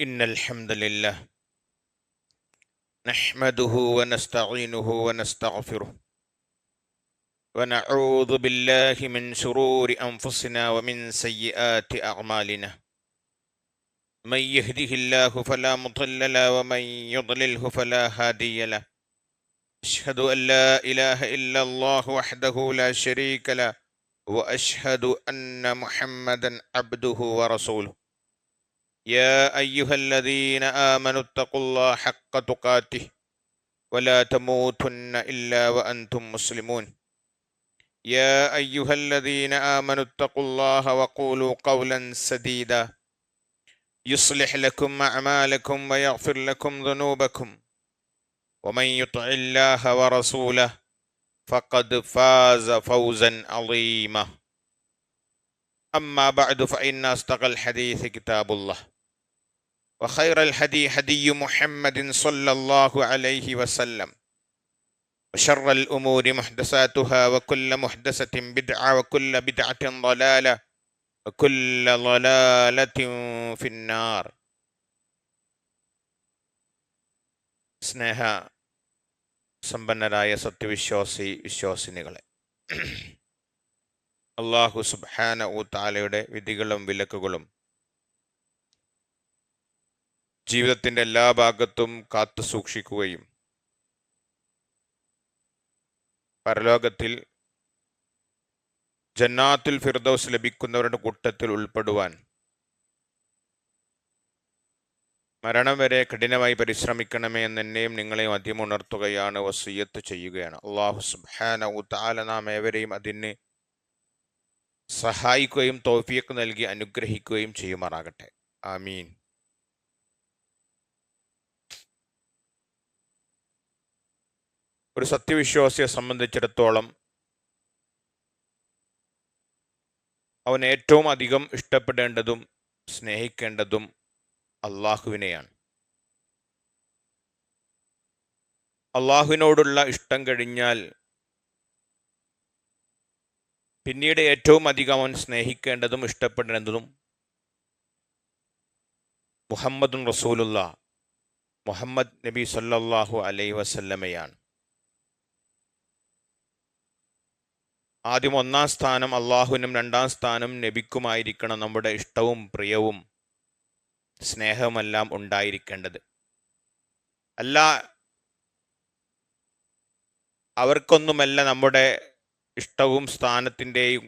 إن الحمد لله نحمده ونستعينه ونستغفره ونعوذ بالله من شرور أنفسنا ومن سيئات أعمالنا. من يهده الله فلا مضل له ومن يضلله فلا هادي له. أشهد أن لا إله إلا الله وحده لا شريك له وأشهد أن محمدا عبده ورسوله. يا أيها الذين آمنوا اتقوا الله حق تقاته ولا تموتن إلا وأنتم مسلمون. يا أيها الذين آمنوا اتقوا الله وقولوا قولا سديدا يصلح لكم أعمالكم ويغفر لكم ذنوبكم ومن يطع الله ورسوله فقد فاز فوزا عظيما. أما بعد فإن أصدق الحديث كتاب الله وخير الهدي هدي محمد صلى الله عليه وسلم وشر الأمور محدثاتها وكل محدثة بدعة وكل بدعة ضلالة وكل ضلالة في النار. സ്നേഹ സമ്പന്നരായ വിശ്വാസിനികളെ, അല്ലാഹു സുബ്ഹാനഹു തആലയുടെ വിധികളും വിലക്കുകളും ജീവിതത്തിൻ്റെ എല്ലാ ഭാഗത്തും കാത്തു സൂക്ഷിക്കുകയും പരലോകത്തിൽ ജന്നാത്തുൽ ഫിർദൗസ് ലഭിക്കുന്നവരുടെ കൂട്ടത്തിൽ ഉൾപ്പെടുവാൻ മരണം വരെ കഠിനമായി പരിശ്രമിക്കണമേ എന്ന് എന്നെയും നിങ്ങളെയും ആദ്യം ഉണർത്തുകയാണ്, വസിയ്യത്ത് ചെയ്യുകയാണ്. അല്ലാഹു സുബ്ഹാനഹു തആല നാം ഏവരെയും അതിന് സഹായിക്കുകയും തൗഫീഖ് നൽകി അനുഗ്രഹിക്കുകയും ചെയ്യുമാറാകട്ടെ. ആമീൻ. ഒരു സത്യവിശ്വാസിയെ സംബന്ധിച്ചിടത്തോളം അവൻ ഏറ്റവും അധികം ഇഷ്ടപ്പെടേണ്ടതും സ്നേഹിക്കേണ്ടതും അള്ളാഹുവിനെയാണ്. അള്ളാഹുവിനോടുള്ള ഇഷ്ടം കഴിഞ്ഞാൽ പിന്നീട് ഏറ്റവും അധികം അവൻ സ്നേഹിക്കേണ്ടതും ഇഷ്ടപ്പെടേണ്ടതും മുഹമ്മദുൻ റസൂലുള്ളാ, മുഹമ്മദ് നബി സല്ലല്ലാഹു അലൈഹി വസല്ലമയാണ്. ആദ്യം ഒന്നാം സ്ഥാനം അള്ളാഹുവിനും രണ്ടാം സ്ഥാനം നബിക്കുമായിരിക്കണം നമ്മുടെ ഇഷ്ടവും പ്രിയവും സ്നേഹവുമെല്ലാം ഉണ്ടായിരിക്കേണ്ടത്. അല്ല, അവർക്കൊന്നുമല്ല നമ്മുടെ ഇഷ്ടവും സ്ഥാനത്തിൻ്റെയും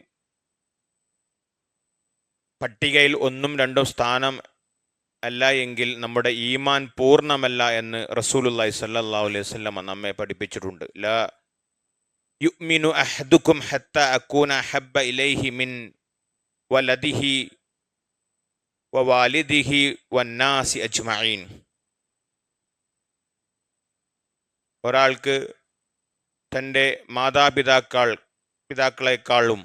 പട്ടികയിൽ ഒന്നും രണ്ടും സ്ഥാനം അല്ല എങ്കിൽ നമ്മുടെ ഈമാൻ പൂർണ്ണമല്ല എന്ന് റസൂലുള്ളാഹി സ്വല്ലല്ലാഹു അലൈഹി വസല്ലം നമ്മെ പഠിപ്പിച്ചിട്ടുണ്ട്. ലാ യുഅ്മിനു അഹദുക്കും ഹത്താ അകൂന അഹബ്ബ ഇലൈഹി മിൻ വലദിഹി വവാലിദിഹി വന്നാസി അജ്മഈൻ. ഒരാൾക്ക് തൻ്റെ പിതാക്കളെക്കാളും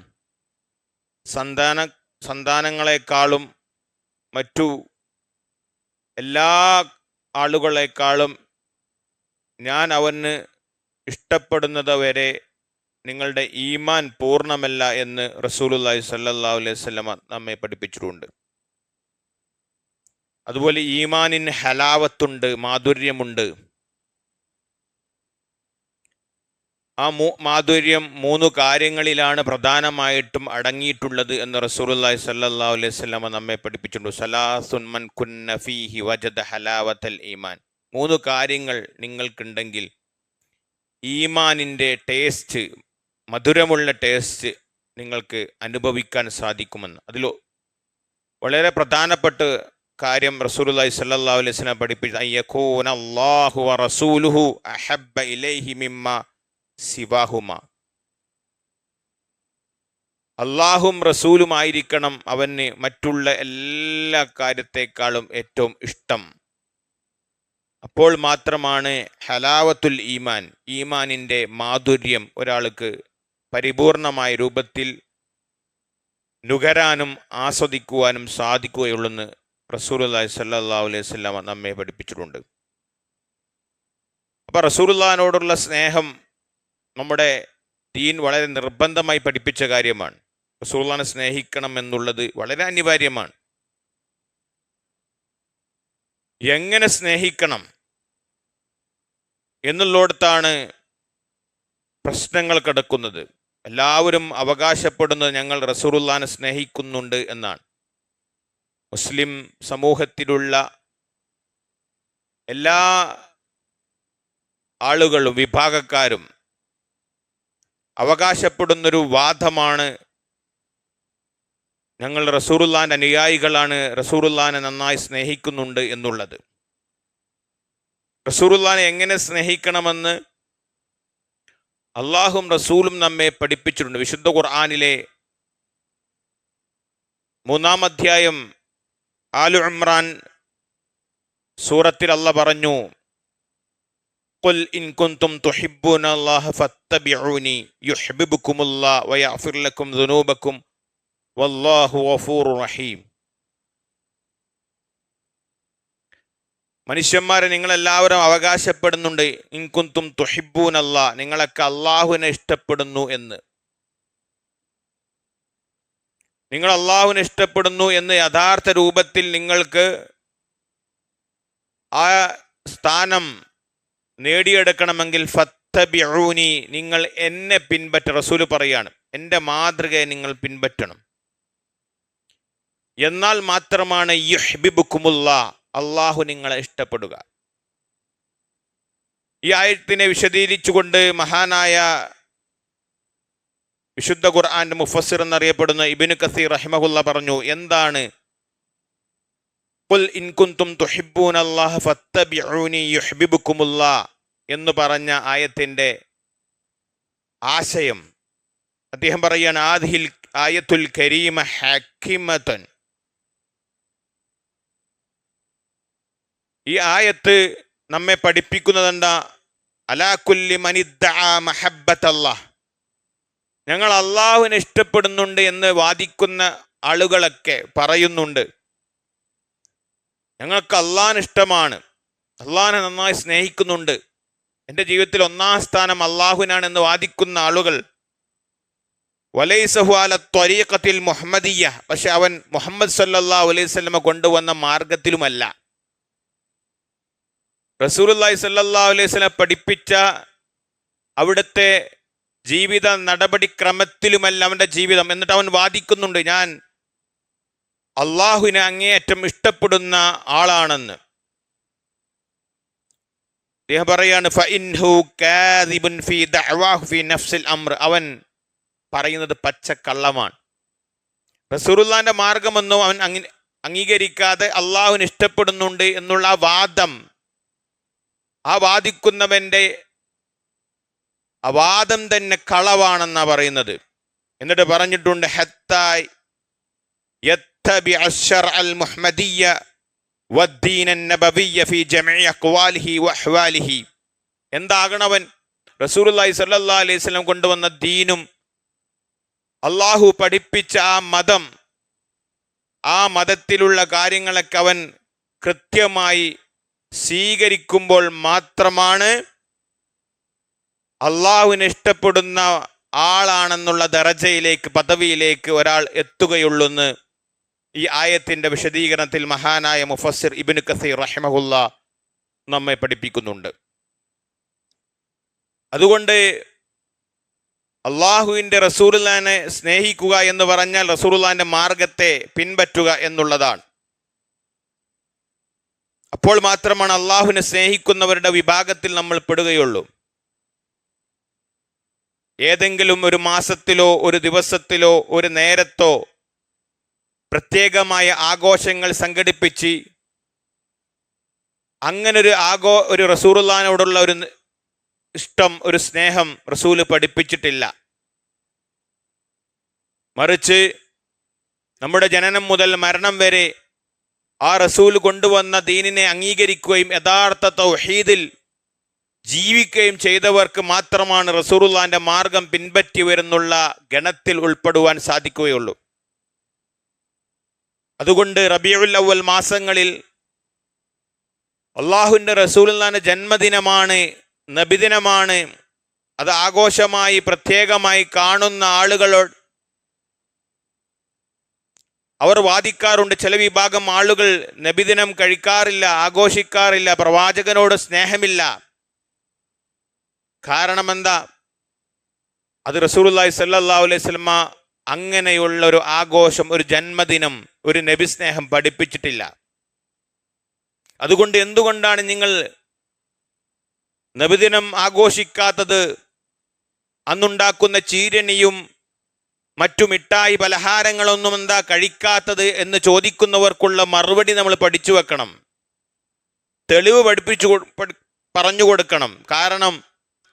സന്താനങ്ങളെക്കാളും മറ്റു എല്ലാ ആളുകളെക്കാളും ഞാൻ അവന് ഇഷ്ടപ്പെടുന്നത് വരെ നിങ്ങളുടെ ഈമാൻ പൂർണ്ണമല്ല എന്ന് റസൂലുള്ളാഹി സ്വല്ലല്ലാഹു അലൈഹി വസല്ലം നമ്മെ പഠിപ്പിച്ചിട്ടുണ്ട്. അതുപോലെ ഈമാനിന് ഹലാവത്തുണ്ട്, മാധുര്യമുണ്ട്. ആ മാധുര്യം 3 കാര്യങ്ങളിലാണ് പ്രധാനമായിട്ടും അടങ്ങിയിട്ടുള്ളത് എന്ന് റസൂലുള്ളാഹി സ്വല്ലല്ലാഹു അലൈഹി വസല്ലം നമ്മെ പഠിപ്പിച്ചിട്ടുണ്ട്. സലാസുൻ മൻ കുന്ന ഫീഹി വജദ ഹലാവത്തൽ ഈമാൻ. 3 കാര്യങ്ങൾ നിങ്ങൾക്കുണ്ടെങ്കിൽ ഈമാനിൻ്റെ ടേസ്റ്റ്, മധുരമുള്ള ടേസ്റ്റ് നിങ്ങൾക്ക് അനുഭവിക്കാൻ സാധിക്കുമെന്ന്. അതിൽ വളരെ പ്രധാനപ്പെട്ട കാര്യം റസൂലുള്ളാഹി സ്വല്ലല്ലാഹു അലൈഹി വസല്ലം പഠിപ്പിച്ചു, അയ്യകൂന അല്ലാഹു വ റസൂലുഹു അഹബ്ബ ഇലൈഹി മിമ്മ സിവാഹുമ. അള്ളാഹും റസൂലുമായിരിക്കണം അവന് മറ്റുള്ള എല്ലാ കാര്യത്തെക്കാളും ഏറ്റവും ഇഷ്ടം. അപ്പോൾ മാത്രമാണ് ഹലാവത്തുൽ ഈമാൻ, ഈമാനിൻ്റെ മാധുര്യം ഒരാൾക്ക് പരിപൂർണമായ രൂപത്തിൽ നുകരാനും ആസ്വദിക്കുവാനും സാധിക്കുകയുള്ളെന്ന് റസൂലുള്ളാഹി സ്വല്ലല്ലാഹു അലൈഹി വസല്ലം നമ്മെ പഠിപ്പിച്ചിട്ടുണ്ട്. അപ്പോൾ റസൂലുള്ളാഹിനോടുള്ള സ്നേഹം നമ്മുടെ ദീൻ വളരെ നിർബന്ധമായി പഠിപ്പിച്ച കാര്യമാണ്. റസൂലുള്ളാഹിനെ സ്നേഹിക്കണം എന്നുള്ളത് വളരെ അനിവാര്യമാണ്. എങ്ങനെ സ്നേഹിക്കണം എന്നുള്ളിടത്താണ് പ്രശ്നങ്ങൾ കിടക്കുന്നത്. എല്ലാവരും അവകാശപ്പെടുന്നത് ഞങ്ങൾ റസൂലുള്ളാഹിനെ സ്നേഹിക്കുന്നുണ്ട് എന്നാണ്. മുസ്ലിം സമൂഹത്തിലുള്ള എല്ലാ ആളുകളും വിഭാഗക്കാരും അവകാശപ്പെടുന്നൊരു വാദമാണ്, ഞങ്ങൾ റസൂലുള്ളാഹിന്റെ അനുയായികളാണ്, റസൂലുള്ളാഹിനെ നന്നായി സ്നേഹിക്കുന്നുണ്ട് എന്നുള്ളത്. റസൂലുള്ളാഹിനെ എങ്ങനെ സ്നേഹിക്കണമെന്ന് അള്ളാഹും റസൂലും നമ്മെ പഠിപ്പിച്ചിട്ടുണ്ട്. വിശുദ്ധ ഖുർആനിലെ 3-ാം അധ്യായം ആലു ഇമ്രാൻ സൂറത്തിൽ അല്ലാഹ് പറഞ്ഞു, ഖുൽ ഇൻ കുൻതും തുഹിബ്ബൂന അല്ലാഹ ഫത്തബിഊനി യുഹ്ബിബുകുമുല്ലാഹ് വയഗ്ഫിർ ലക്കും ദുനൂബക്കും വല്ലാഹു ഗഫൂറുർ റഹീം. മനുഷ്യന്മാരെ, നിങ്ങളെല്ലാവരും അവകാശപ്പെടുന്നുണ്ട് ഇൻ കുൻതും തുഹിബ്ബൂന അല്ലാഹ്, നിങ്ങളൊക്കെ അള്ളാഹുവിനെ ഇഷ്ടപ്പെടുന്നു എന്ന്. നിങ്ങൾ അള്ളാഹുവിനെ ഇഷ്ടപ്പെടുന്നു എന്ന് യഥാർത്ഥ രൂപത്തിൽ നിങ്ങൾക്ക് ആ സ്ഥാനം നേടിയെടുക്കണമെങ്കിൽ ഫത്തബിഊനി, നിങ്ങൾ എന്നെ പിൻപറ്റ. റസൂല് പറയാണ്, എൻ്റെ മാതൃകയെ നിങ്ങൾ പിൻപറ്റണം. എന്നാൽ മാത്രമാണ് യുഹ്ബിബുകുമുല്ലാഹ്, അള്ളാഹു നിങ്ങളെ ഇഷ്ടപ്പെടുക. ഈ ആയത്തിനെ വിശദീകരിച്ചുകൊണ്ട് മഹാനായ വിശുദ്ധ ഖുർആന്റെ മുഫസ്സിർ എന്നറിയപ്പെടുന്ന ഇബ്നു കസീർ റഹിമഹുല്ലാ പറഞ്ഞു, എന്താണ് ഖുൽ ഇൻ കുൻതും തുഹിബ്ബൂന അല്ലാഹ ഫത്തബിഊനി യുഹ്ബിബുകുമുല്ലാഹ് എന്ന് പറഞ്ഞ ആയത്തിന്റെ ആശയം? അദ്ദേഹം പറയാണ്, ആദിഹിൽ ആയത്തുൽ കരീമ ഹക്കിമതൻ. ഈ ആയത്ത് നമ്മെ പഠിപ്പിക്കുന്നതെന്താ? അലാ കുല്ലി മനിദ്ദഅ മഹബ്ബത്തല്ലാഹ്, ഞങ്ങൾ അള്ളാഹുവിനെ ഇഷ്ടപ്പെടുന്നുണ്ട് എന്ന് വാദിക്കുന്ന ആളുകളൊക്കെ പറയുന്നുണ്ട്, ഞങ്ങൾക്ക് അള്ളാഹിനെ ഇഷ്ടമാണ്, അള്ളാഹിനെ നന്നായി സ്നേഹിക്കുന്നുണ്ട്, എൻ്റെ ജീവിതത്തിൽ 1-ാം സ്ഥാനം അള്ളാഹുവിനാണ് എന്ന് വാദിക്കുന്ന ആളുകൾ, വലൈസഹു അല ത്വരീഖത്തിൽ മുഹമ്മദിയ്യ, പക്ഷെ അവൻ മുഹമ്മദ് സല്ലല്ലാഹു അലൈഹി വസല്ലമ കൊണ്ടുവന്ന മാർഗത്തിലുമല്ല, റസൂലുള്ളാഹി സല്ലല്ലാഹു അലൈഹി വസല്ലം പഠിപ്പിച്ച അവിടുത്തെ ജീവിത നടപടിക്രമത്തിലുമല്ല അവൻ്റെ ജീവിതം. എന്നിട്ട് അവൻ വാദിക്കുന്നുണ്ട്, ഞാൻ അള്ളാഹുവിനെ അങ്ങേയറ്റം ഇഷ്ടപ്പെടുന്ന ആളാണെന്ന്. അദ്ദേഹം പറയാണ്, ഫഇൻഹു കാദിബുൻ ഫീ ദഅവാഹു ഫീ നഫ്സിൽ അംർ, അവൻ പറയുന്നത് പച്ചക്കള്ളമാണ്. റസൂലുള്ളാഹിന്റെ മാർഗമൊന്നും അവൻ അംഗീകരിക്കാതെ അള്ളാഹുവിനെ ഇഷ്ടപ്പെടുന്നുണ്ട് എന്നുള്ള ആ വാദം, ആ വാദിക്കുന്നവന്റെ ആ വാദം തന്നെ കളവാണെന്നാ പറയുന്നത്. എന്നിട്ട് പറഞ്ഞിട്ടുണ്ട്, ഹത്തായ് യത്തബി അശ്ശർ അൽ മുഹമ്മദിയ്യ വദ്ദീൻ നബവിയ്യ ഫീ ജമീഇ അഖ്വാലിഹി വഅഹ്വാലിഹി. എന്താകണവൻ? റസൂലുള്ളാഹി സ്വല്ലല്ലാഹു അലൈഹി വസല്ലം കൊണ്ടുവന്ന ദീനും അള്ളാഹു പഠിപ്പിച്ച ആ മതം, ആ മതത്തിലുള്ള കാര്യങ്ങളൊക്കെ അവൻ കൃത്യമായി സ്വീകരിക്കുമ്പോൾ മാത്രമാണ് അള്ളാഹുവിനെ ഇഷ്ടപ്പെടുന്ന ആളാണെന്നുള്ള ദറജയിലേക്ക്, പദവിയിലേക്ക് ഒരാൾ എത്തുകയുള്ളൂ എന്ന് ഈ ആയത്തിന്റെ വിശദീകരണത്തിൽ മഹാനായ മുഫസ്സിർ ഇബ്നു കസീർ റഹിമഹുല്ലാ നമ്മെ പഠിപ്പിക്കുന്നുണ്ട്. അതുകൊണ്ട് അള്ളാഹുവിൻ്റെ റസൂലുള്ളാഹിനെ സ്നേഹിക്കുക എന്ന് പറഞ്ഞാൽ റസൂലുള്ളാഹിന്റെ മാർഗത്തെ പിൻപറ്റുക എന്നുള്ളതാണ്. അപ്പോൾ മാത്രമാണ് അള്ളാഹുവിനെ സ്നേഹിക്കുന്നവരുടെ വിഭാഗത്തിൽ നമ്മൾ പെടുകയുള്ളൂ. ഏതെങ്കിലും ഒരു മാസത്തിലോ ഒരു ദിവസത്തിലോ ഒരു നേരത്തോ പ്രത്യേകമായ ആഘോഷങ്ങൾ സംഘടിപ്പിച്ച് അങ്ങനൊരു ഒരു റസൂലുള്ളാഹിനോടുള്ള ഒരു ഇഷ്ടം, ഒരു സ്നേഹം റസൂല് പഠിപ്പിച്ചിട്ടില്ല. മറിച്ച് നമ്മുടെ ജനനം മുതൽ മരണം വരെ ആ റസൂൽ കൊണ്ടുവന്ന ദീനിനെ അംഗീകരിക്കുകയും യഥാർത്ഥ തൗഹീദിൽ ജീവിക്കുകയും ചെയ്തവർക്ക് മാത്രമാണ് റസൂലുള്ളാഹിന്റെ മാർഗം പിൻപറ്റിയവരെന്നുള്ള ഗണത്തിൽ ഉൾപ്പെടുവാൻ സാധിക്കുകയുള്ളൂ. അതുകൊണ്ട് റബീഉൽ അവ്വൽ മാസങ്ങളിൽ അള്ളാഹുവിൻ്റെ റസൂലുള്ളാഹിന്റെ ജന്മദിനമാണ്, നബിദിനമാണ്. അത് ആഘോഷമായി പ്രത്യേകമായി കാണുന്ന ആളുകളോട് അവർ വാദിക്കാറുണ്ട്, ചില വിഭാഗം ആളുകൾ നബിദിനം കഴിക്കാറില്ല, ആഘോഷിക്കാറില്ല, പ്രവാചകനോട് സ്നേഹമില്ല. കാരണം എന്താ? അത് റസൂലുള്ളാഹി സ്വല്ലല്ലാഹു അലൈഹി വസല്ലമ അങ്ങനെയുള്ള ഒരു ആഘോഷം, ഒരു ജന്മദിനം, ഒരു നബി സ്നേഹം പഠിപ്പിച്ചിട്ടില്ല. അതുകൊണ്ട് എന്തുകൊണ്ടാണ് നിങ്ങൾ നബിദിനം ആഘോഷിക്കാത്തത്? അന്നുണ്ടാക്കുന്ന ചീരണിയും മറ്റു മിഠായി പലഹാരങ്ങളൊന്നും എന്താ കഴിക്കാത്തത് എന്ന് ചോദിക്കുന്നവർക്കുള്ള മറുപടി നമ്മൾ പഠിച്ചു വെക്കണം, തെളിവ് പറഞ്ഞു കൊടുക്കണം. കാരണം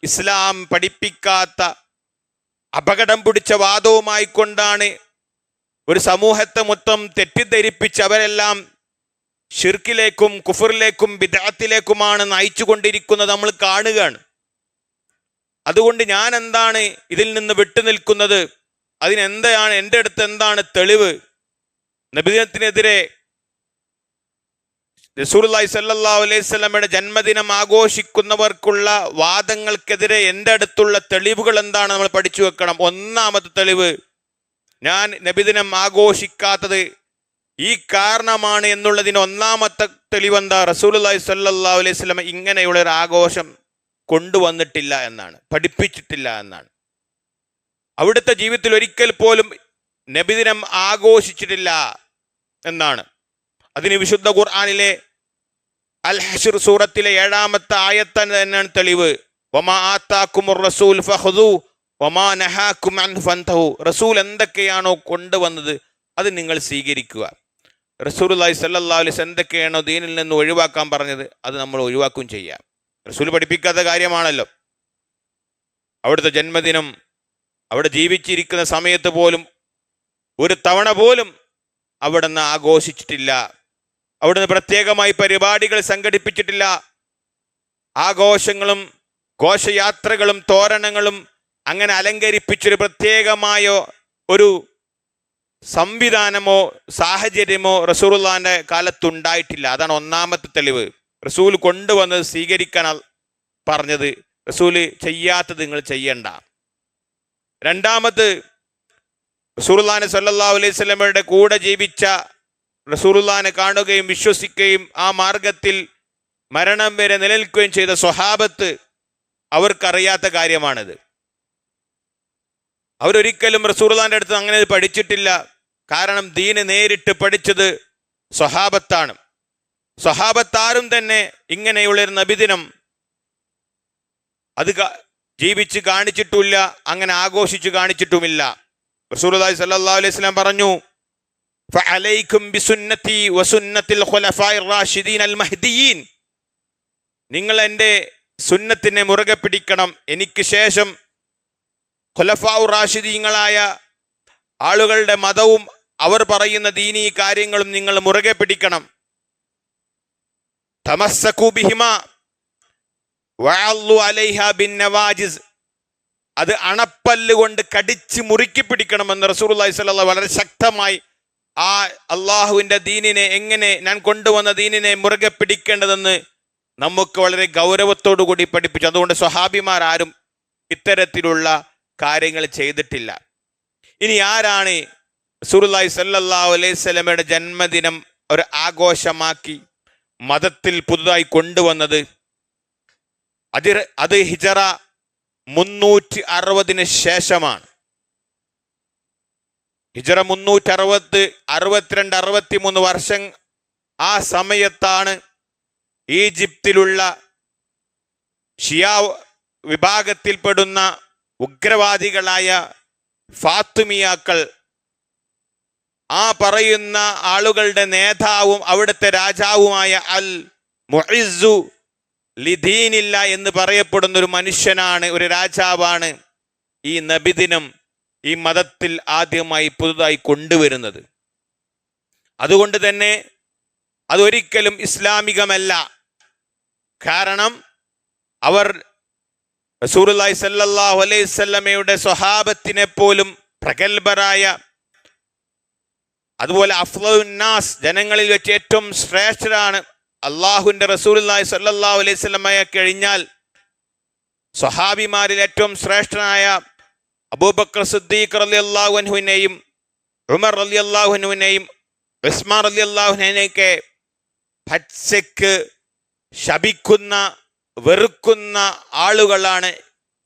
ഇസ്ലാം പഠിപ്പിക്കാത്ത അപകടം പിടിച്ച വാദവുമായി കൊണ്ടാണ് ഒരു സമൂഹത്തെ മൊത്തം തെറ്റിദ്ധരിപ്പിച്ച് അവരെല്ലാം ഷിർക്കിലേക്കും കുഫറിലേക്കും ബിദ്അത്തിലേക്കുമാണ് നയിച്ചുകൊണ്ടിരിക്കുന്നത് നമ്മൾ കാണുകയാണ്. അതുകൊണ്ട് ഞാൻ എന്താണ് ഇതിൽ നിന്ന് വിട്ടുനിൽക്കുന്നത്? അതിനെന്താണ് എൻ്റെ അടുത്ത് എന്താണ് തെളിവ്? നബിദിനത്തിനെതിരെ, റസൂലുള്ളാഹി സ്വല്ലല്ലാഹു അലൈഹി വസല്ലമയുടെ ജന്മദിനം ആഘോഷിക്കുന്നവർക്കുള്ള വാദങ്ങൾക്കെതിരെ എൻ്റെ അടുത്തുള്ള തെളിവുകൾ എന്താണ് നമ്മൾ പഠിച്ചു വെക്കണം. ഒന്നാമത്തെ തെളിവ്, ഞാൻ നബിദിനം ആഘോഷിക്കാത്തത് ഈ കാരണമാണ് എന്നുള്ളതിന് ഒന്നാമത്തെ തെളിവെന്താ? റസൂലുള്ളാഹി സ്വല്ലല്ലാഹു അലൈഹി വസല്ലമ ഇങ്ങനെയുള്ള ഒരു ആഘോഷം കൊണ്ടുവന്നിട്ടില്ല എന്നാണ്, പഠിപ്പിച്ചിട്ടില്ല എന്നാണ്. അവിടുത്തെ ജീവിതത്തിൽ ഒരിക്കൽ പോലും നബിദിനം ആഘോഷിച്ചിട്ടില്ല എന്നാണ്. അതിന് വിശുദ്ധ ഖുർആനിലെ അൽ ഹശ്ർ സൂറത്തിലെ 7-ാമത്തെ ആയത്ത് തന്നെയാണ് തെളിവ്. വമാ ആതാകുമുർ റസൂൽ ഫഖുദൂ വമാ നഹാകും അൻഹു ഫൻതഹു. റസൂൽ എന്തൊക്കെയാണോ കൊണ്ടുവന്നത് അത് നിങ്ങൾ സ്വീകരിക്കുക. റസൂലുള്ളാഹി സ്വല്ലല്ലാഹു അലൈഹി വസല്ലം എന്തൊക്കെയാണോ ദീനിൽ നിന്ന് ഒഴിവാക്കാൻ പറഞ്ഞത് അത് നമ്മൾ ഒഴിവാക്കുകയും ചെയ്യാം. റസൂൽ പഠിപ്പിക്കാത്ത കാര്യമാണല്ലോ. അവിടുത്തെ ജന്മദിനം അവിടെ ജീവിച്ചിരിക്കുന്ന സമയത്ത് പോലും ഒരു തവണ പോലും അവിടുന്ന് ആഘോഷിച്ചിട്ടില്ല. അവിടുന്ന് പ്രത്യേകമായി പരിപാടികൾ സംഘടിപ്പിച്ചിട്ടില്ല. ആഘോഷങ്ങളും ഘോഷയാത്രകളും തോരണങ്ങളും അങ്ങനെ അലങ്കരിപ്പിച്ചൊരു പ്രത്യേകമായോ ഒരു സംവിധാനമോ സാഹചര്യമോ റസൂലുള്ളാഹിന്റെ കാലത്തുണ്ടായിട്ടില്ല. അതാണ് ഒന്നാമത്തെ തെളിവ്. റസൂൽ കൊണ്ടുവന്നത് സ്വീകരിക്കാൻ പറഞ്ഞത്, റസൂല് ചെയ്യാത്തത് നിങ്ങൾ ചെയ്യണ്ട. രണ്ടാമത്, റസൂലുള്ളാഹി സ്വല്ലല്ലാഹു അലൈഹി വസല്ലമയുടെ കൂടെ ജീവിച്ച, റസൂലുള്ളാഹിനെ കാണുകയും വിശ്വസിക്കുകയും ആ മാർഗത്തിൽ മരണം വരെ നിലനിൽക്കുകയും ചെയ്ത സ്വഹാബത്ത്, അവർക്കറിയാത്ത കാര്യമാണിത്. അവരൊരിക്കലും റസൂലുള്ളാഹിന്റെ അടുത്ത് അങ്ങനെ പഠിച്ചിട്ടില്ല. കാരണം ദീന് നേരിട്ട് പഠിച്ചത് സ്വഹാബത്താണ്. സ്വഹാബത്താരും തന്നെ ഇങ്ങനെയുള്ളൊരു നബിദിനം അത് ജീവിച്ച് കാണിച്ചിട്ടുമില്ല, അങ്ങനെ ആഘോഷിച്ച് കാണിച്ചിട്ടുമില്ല. റസൂലുള്ളാഹി സ്വല്ലല്ലാഹു അലൈഹി വസല്ലം പറഞ്ഞു, ഫഅലൈക്കും ബിസുന്നതി വസുന്നതിൽ ഖുലഫാഇർ റാഷിദീൻ അൽ മഹ്ദിയീൻ. നിങ്ങൾ എൻ്റെ സുന്നത്തിനെ മുറുകെ പിടിക്കണം. എനിക്ക് ശേഷം ഖുലഫാഉർ റാഷിദീങ്ങളായ ആളുകളുടെ മതവും അവർ പറയുന്ന ദീനീ കാര്യങ്ങളും നിങ്ങൾ മുറുകെ പിടിക്കണം. തമസ്സകൂ ബിഹിമാ വഅല്ലു അലൈഹാ ബിന്നവാജിസ്. അത് അണപ്പല്ല് കൊണ്ട് കടിച്ച് മുറുക്കി പിടിക്കണമെന്ന് റസൂലുള്ളാഹി സ്വല്ലല്ലാഹു വളരെ ശക്തമായി ആ അള്ളാഹുവിൻ്റെ ദീനിനെ, എങ്ങനെ ഞാൻ കൊണ്ടുവന്ന ദീനിനെ മുറുകെ പിടിക്കേണ്ടതെന്ന് നമുക്ക് വളരെ ഗൗരവത്തോടു കൂടി പഠിപ്പിച്ചു. അതുകൊണ്ട് സ്വഹാബിമാരും ഇത്തരത്തിലുള്ള കാര്യങ്ങൾ ചെയ്തിട്ടില്ല. ഇനി ആരാണ് റസൂലുള്ളാഹി സ്വല്ലല്ലാഹു അലൈഹി വസല്ലമയുടെ ജന്മദിനം ഒരു ആഘോഷമാക്കി മതത്തിൽ പുതുതായി കൊണ്ടുവന്നത്? അത് ഹിജറ 360 ശേഷമാണ്. ഹിജറ 360, 62, 63 വർഷം. ആ സമയത്താണ് ഈജിപ്തിലുള്ള ഷിയാ വിഭാഗത്തിൽപ്പെടുന്ന ഉഗ്രവാദികളായ ഫാത്തിമിയാക്കൾ, ആ പറയുന്ന ആളുകളുടെ നേതാവും അവിടുത്തെ രാജാവുമായ അൽ മുഇസ്സു ലിദീനില്ല എന്ന് പറയപ്പെടുന്ന ഒരു മനുഷ്യനാണ്, ഒരു രാജാവാണ് ഈ നബിദിനം ഈ മതത്തിൽ ആദ്യമായി പുതുതായി കൊണ്ടുവരുന്നത്. അതുകൊണ്ട് തന്നെ അതൊരിക്കലും ഇസ്ലാമികമല്ല. കാരണം അവർ റസൂലുള്ളാഹി സ്വല്ലല്ലാഹു അലൈഹി വസല്ലമയുടെ സ്വഹാബത്തിനെ പോലും പ്രഗൽഭരായ, അതുപോലെ അഫ്ളലുന്നാസ്, ജനങ്ങളിൽ വെച്ച് ഏറ്റവും ശ്രേഷ്ഠരാണ് അള്ളാഹുവിൻ്റെ റസൂലുള്ളാഹി സ്വല്ലല്ലാഹു അലൈഹി വസല്ലമയെ കഴിഞ്ഞാൽ സ്വഹാബിമാരിൽ ഏറ്റവും ശ്രേഷ്ഠനായ അബൂബക്കർ സിദ്ദീഖ് റളിയല്ലാഹു അൻഹുവിനെയും ഉമർ റളിയല്ലാഹു അൻഹുവിനെയും ഉസ്മാൻ റളിയല്ലാഹു അൻഹുവിനെയൊക്കെ പച്ചക്ക് ശപിക്കുന്ന വെറുക്കുന്ന ആളുകളാണ്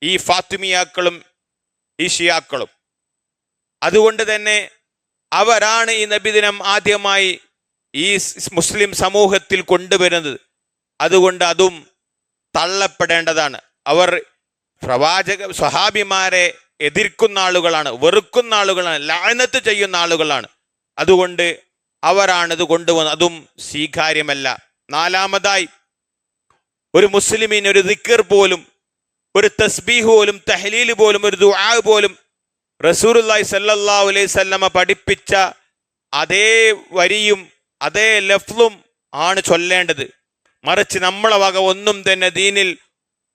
ഈ ഫാത്തിമിയാക്കളും ഈ ഷിയാക്കളും. അതുകൊണ്ട് തന്നെ അവരാണ് ഈ നബിദിനം ആദ്യമായി ഈ മുസ്ലിം സമൂഹത്തിൽ കൊണ്ടുവരുന്നത്. അതുകൊണ്ട് അതും തള്ളപ്പെടേണ്ടതാണ്. അവർ സ്വഹാബിമാരെ എതിർക്കുന്ന ആളുകളാണ്, വെറുക്കുന്ന ആളുകളാണ്, ലഅനത്ത് ചെയ്യുന്ന ആളുകളാണ്. അതുകൊണ്ട് അവരാണിത് കൊണ്ടുവന്നത്, അതും സ്വീകാര്യമല്ല. നാലാമതായി, ഒരു മുസ്ലിമിന് ഒരു ദിക്ർ പോലും, ഒരു തസ്ബീഹ് പോലും, തഹ്ലീൽ പോലും, ഒരു ദുആ പോലും റസൂലുള്ളാഹി സ്വല്ലല്ലാഹു അലൈഹി വസല്ലമ പഠിപ്പിച്ച അതേ വരിയും അതേ ലഫ്ളും ആണ് ചൊല്ലേണ്ടത്. മറിച്ച് നമ്മളെ വക ഒന്നും തന്നെ ദീനിൽ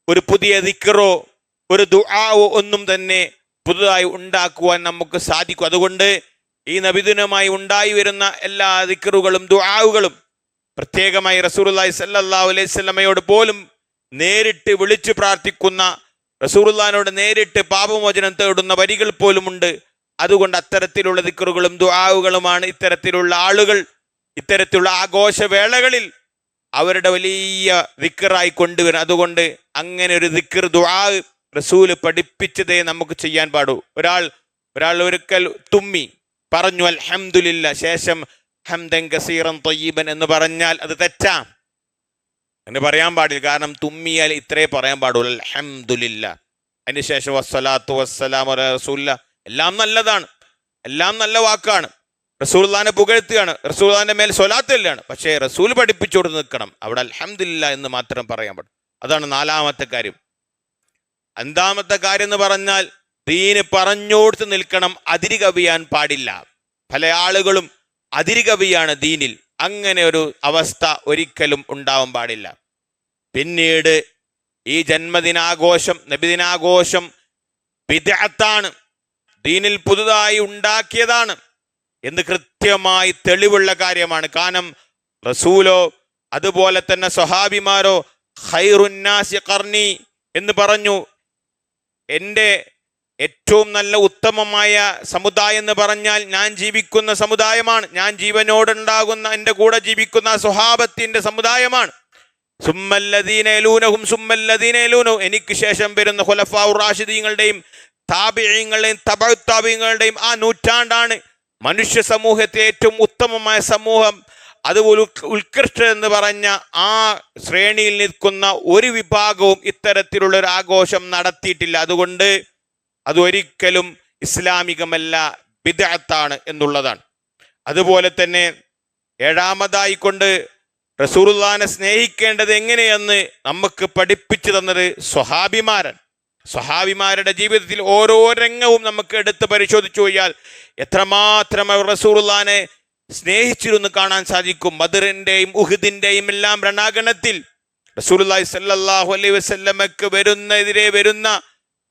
ഒരു പുതിയ ദിക്റോ ഒരു ദുആവോ ഒന്നും തന്നെ പുതുതായി ഉണ്ടാക്കുവാൻ നമുക്ക് സാധിക്കും. അതുകൊണ്ട് ഈ നബിദിനമായി ഉണ്ടായി വരുന്ന എല്ലാ ദിക്റുകളും ദുആവുകളും പ്രത്യേകമായി റസൂലുള്ളാഹി സ്വല്ലല്ലാഹു അലൈഹി വസല്ലമയോട് പോലും നേരിട്ട് വിളിച്ചു പ്രാർത്ഥിക്കുന്ന, റസൂലുള്ളാഹിനോട് നേരിട്ട് പാപമോചനം തേടുന്ന വരികൾ പോലുമുണ്ട്. അതുകൊണ്ട് അത്തരത്തിലുള്ള ദിക്റുകളും ദുആവുകളുമാണ് ഇത്തരത്തിലുള്ള ആളുകൾ ഇത്തരത്തിലുള്ള ആഘോഷവേളകളിൽ അവരുടെ വലിയ ദിക്റായി കൊണ്ടുവരും. അതുകൊണ്ട് അങ്ങനെ ഒരു ദിക്ർ ദുആ റസൂല് പഠിപ്പിച്ചതേ നമുക്ക് ചെയ്യാൻ പാടൂ. ഒരാൾ ഒരിക്കൽ തുമ്മി പറഞ്ഞു അൽഹംദുലില്ലാ, ശേഷം ഹംദൻ കസീറൻ ത്വയ്യിബൻ എന്ന് പറഞ്ഞാൽ അത് തെറ്റാ, എന്ന് പറയാൻ പാടില്ല. കാരണം തുമ്മിയാൽ ഇത്രേ പറയാൻ പാടുള്ളൂ, അൽഹംദുലില്ലാ. അതിനുശേഷം വസ്സലാത്തു വസ്സലാമു അലാ റസൂലില്ലാ, എല്ലാം നല്ലതാണ്, എല്ലാം നല്ല വാക്കാണ്. റസൂലുള്ളാഹിനെ പുകഴ്ത്തുകയാണ്, റസൂലുള്ളാഹിന്റെ മേൽ സ്വലാത്ത് ചൊല്ലുകയാണ്. പക്ഷേ റസൂൽ പഠിപ്പിച്ചു കൊടുത്ത് നിൽക്കണം, അവിടെ അൽഹംദുലില്ലാ എന്ന് മാത്രം പറയാൻ പാടും. അതാണ് നാലാമത്തെ കാര്യം. അഞ്ചാമത്തെ കാര്യം എന്ന് പറഞ്ഞാൽ ദീന് പറഞ്ഞോടുത്ത് നിൽക്കണം, അതിര് കവിയാൻ പാടില്ല. പല ആളുകളും അതിര് കവിയാണ് ദീനിൽ. അങ്ങനെ ഒരു അവസ്ഥ ഒരിക്കലും ഉണ്ടാവാൻ പാടില്ല. പിന്നീട് ഈ ജന്മദിനാഘോഷം, നബിദിനാഘോഷം ബിദ്അത്താണ്, ദീനിൽ പുതുതായി ഉണ്ടാക്കിയതാണ് എന്ന് കൃത്യമായി തെളിവുള്ള കാര്യമാണ്. കാരണം റസൂലോ അതുപോലെ തന്നെ സ്വഹാബിമാരോ ഖൈറുന്നാസി ഖർനി എന്ന് പറഞ്ഞു. എൻ്റെ ഏറ്റവും നല്ല ഉത്തമമായ സമുദായം എന്ന് പറഞ്ഞാൽ ഞാൻ ജീവിക്കുന്ന സമുദായമാണ്, ഞാൻ ജീവനോടുണ്ടാകുന്ന എൻ്റെ കൂടെ ജീവിക്കുന്ന സ്വഹാബത്തിന്റെ സമുദായമാണ്. സുമ്മല്ലദീന യലൂനഹും സുമ്മല്ലദീന യലൂനഹും, എനിക്ക് ശേഷം വരുന്ന ഖുലഫാഉർ റാഷിദീങ്ങളുടെയും താബിഈങ്ങളുടെയും തബഉ താബിഈങ്ങളുടെയും ആ നൂറ്റാണ്ടാണ് മനുഷ്യ സമൂഹത്തെ ഏറ്റവും ഉത്തമമായ സമൂഹം. അതുപോലെ ഉത്കൃഷ്ട എന്ന് പറഞ്ഞ ആ ശ്രേണിയിൽ നിൽക്കുന്ന ഒരു വിഭാഗവും ഇത്തരത്തിലുള്ള ഒരു ആഘോഷം നടത്തിയിട്ടില്ല. അതുകൊണ്ട് അതൊരിക്കലും ഇസ്ലാമികമല്ല, ബിദ്അത്താണ് എന്നുള്ളതാണ്. അതുപോലെ തന്നെ ഏഴാമതായിക്കൊണ്ട് റസൂലുള്ളാഹിനെ സ്നേഹിക്കേണ്ടത് എങ്ങനെയെന്ന് നമുക്ക് പഠിപ്പിച്ചു തന്നത് സ്വഹാബിമാരാണ്. സ്വഹാബിമാരുടെ ജീവിതത്തിൽ ഓരോ രംഗവും നമുക്ക് എടുത്ത് പരിശോധിച്ചു പോയാൽ എത്രമാത്രം അവർ റസൂലുള്ളാഹിനെ സ്നേഹിച്ചിരുന്നു കാണാൻ സാധിക്കും. ബദറിന്റെയും ഉഹുദിന്റെയും എല്ലാം രണാങ്കണത്തിൽ റസൂലുള്ളാഹി സ്വല്ലല്ലാഹു അലൈഹി വസല്ലമക്ക് എതിരെ വരുന്ന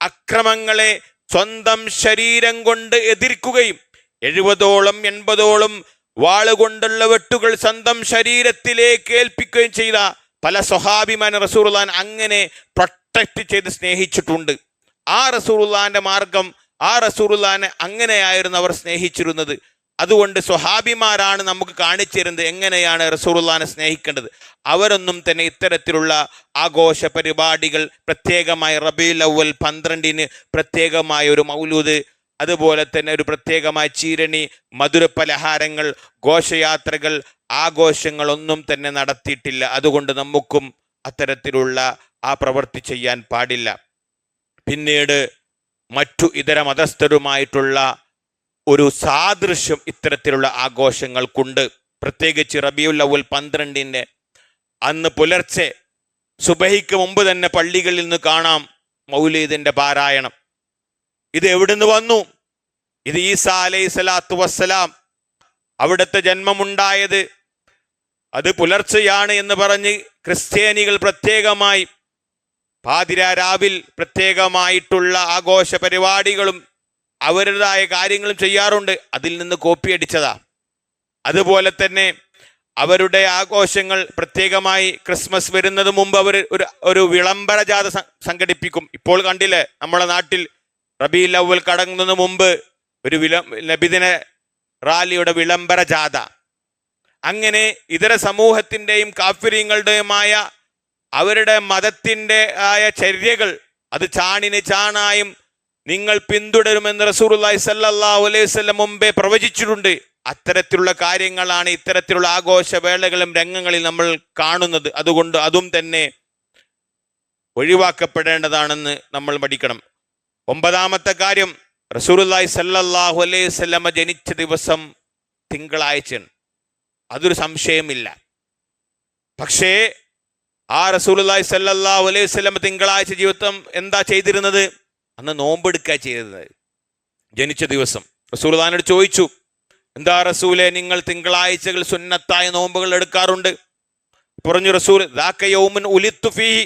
അക്രമങ്ങളെ സ്വന്തം ശരീരം കൊണ്ട് എതിർക്കുകയും 70-80 വാളുകൊണ്ടുള്ള വെട്ടുകൾ സ്വന്തം ശരീരത്തിലേക്ക് ഏൽപ്പിക്കുകയും ചെയ്ത പല സ്വഹാബിമാൻ റസൂലുള്ളാഹിനെ അങ്ങനെ പ്രൊട്ടക്ട് ചെയ്ത് സ്നേഹിച്ചിട്ടുണ്ട്. ആ റസൂലുള്ളാഹിന്റെ മാർഗം, ആ റസൂലുള്ളാഹിനെ അങ്ങനെയായിരുന്നു അവർ സ്നേഹിച്ചിരുന്നത്. അതുകൊണ്ട് സ്വഹാബിമാരാണ് നമുക്ക് കാണിച്ചു തരുന്നത് എങ്ങനെയാണ് റസൂലുള്ളാഹിനെ സ്നേഹിക്കേണ്ടത്. അവരൊന്നും തന്നെ ഇത്തരത്തിലുള്ള ആഘോഷ പരിപാടികൾ, പ്രത്യേകമായി റബീഉൽ അവ്വൽ 12 പ്രത്യേകമായ ഒരു മൗലൂദ്, അതുപോലെ തന്നെ ഒരു പ്രത്യേകമായ ചീരണി, മധുര പലഹാരങ്ങൾ, ഘോഷയാത്രകൾ, ആഘോഷങ്ങളൊന്നും തന്നെ നടത്തിയിട്ടില്ല. അതുകൊണ്ട് നമുക്കും അത്തരത്തിലുള്ള ആ പ്രവൃത്തി ചെയ്യാൻ പാടില്ല. പിന്നീട് മറ്റു ഇതര മതസ്ഥരുമായിട്ടുള്ള ഒരു സാദൃശ്യം ഇത്തരത്തിലുള്ള ആഘോഷങ്ങൾക്കുണ്ട്. പ്രത്യേകിച്ച് റബീഉൽ അവ്വൽ 12 അന്ന് പുലർച്ചെ സുബഹിക്ക് മുമ്പ് തന്നെ പള്ളികളിൽ നിന്ന് കാണാം മൗലീദിന്റെ പാരായണം. ഇത് എവിടുന്ന് വന്നു? ഇത് ഈസാ അലൈഹി സ്വലാത്തു വസ്സലാം അവിടുത്തെ ജന്മമുണ്ടായത് അത് പുലർച്ചെയാണ് എന്ന് പറഞ്ഞ് ക്രിസ്ത്യാനികൾ പ്രത്യേകമായി പാതിരാരാവിൽ പ്രത്യേകമായിട്ടുള്ള ആഘോഷ പരിപാടികളും അവരുടേതായ കാര്യങ്ങളും ചെയ്യാറുണ്ട്. അതിൽ നിന്ന് കോപ്പി അടിച്ചതാ. അതുപോലെ തന്നെ അവരുടെ ആഘോഷങ്ങൾ പ്രത്യേകമായി ക്രിസ്മസ് വരുന്നത് മുമ്പ് അവർ ഒരു വിളംബര ജാഥ സംഘടിപ്പിക്കും. ഇപ്പോൾ കണ്ടില്ലേ നമ്മുടെ നാട്ടിൽ റബീഉൽ അവ്വൽ കടങ്ങുന്നതിന് മുമ്പ് ഒരു നബിദിന റാലിയുടെ വിളംബര ജാഥ. അങ്ങനെ ഇതര സമൂഹത്തിൻ്റെയും കാഫിര്യങ്ങളുടെയുമായ അവരുടെ മതത്തിൻ്റെ ആയ ചര്യകൾ അത് ചാണിന് ചാണായും നിങ്ങൾ പിന്തുടരുമെന്ന് റസൂലുള്ളാഹി സ്വല്ലല്ലാഹു അലൈഹി വസല്ലം മുമ്പേ പ്രവചിച്ചിട്ടുണ്ട്. അത്തരത്തിലുള്ള കാര്യങ്ങളാണ് ഇത്തരത്തിലുള്ള ആഘോഷവേളകളും രംഗങ്ങളിൽ നമ്മൾ കാണുന്നത്. അതുകൊണ്ട് അതും തന്നെ ഒഴിവാക്കപ്പെടേണ്ടതാണെന്ന് നമ്മൾ പഠിക്കണം. 9ാമത്തെ കാര്യം, റസൂലുള്ളാഹി സ്വല്ലല്ലാഹു അലൈഹി വസല്ലം ജനിച്ച ദിവസം തിങ്കളാഴ്ചയാണ്. അതൊരു സംശയമില്ല. പക്ഷേ ആ റസൂലുള്ളാഹി സ്വല്ലല്ലാഹു അലൈഹി വസല്ലം തിങ്കളാഴ്ച ജീവിതം എന്താ ചെയ്തിരുന്നത്? അന്ന് നോമ്പെടുക്കുക ചെയ്തത്. ജനിച്ച ദിവസം റസൂലുള്ളാഹിനോട് ചോദിച്ചു, എന്താ റസൂലെ, നിങ്ങൾ തിങ്കളാഴ്ചകൾ സുന്നത്തായ നോമ്പുകൾ എടുക്കാറുണ്ട്? പറഞ്ഞു റസൂൽ, ദാക യൗമുൻ ഉലിത്തു ഫീഹി,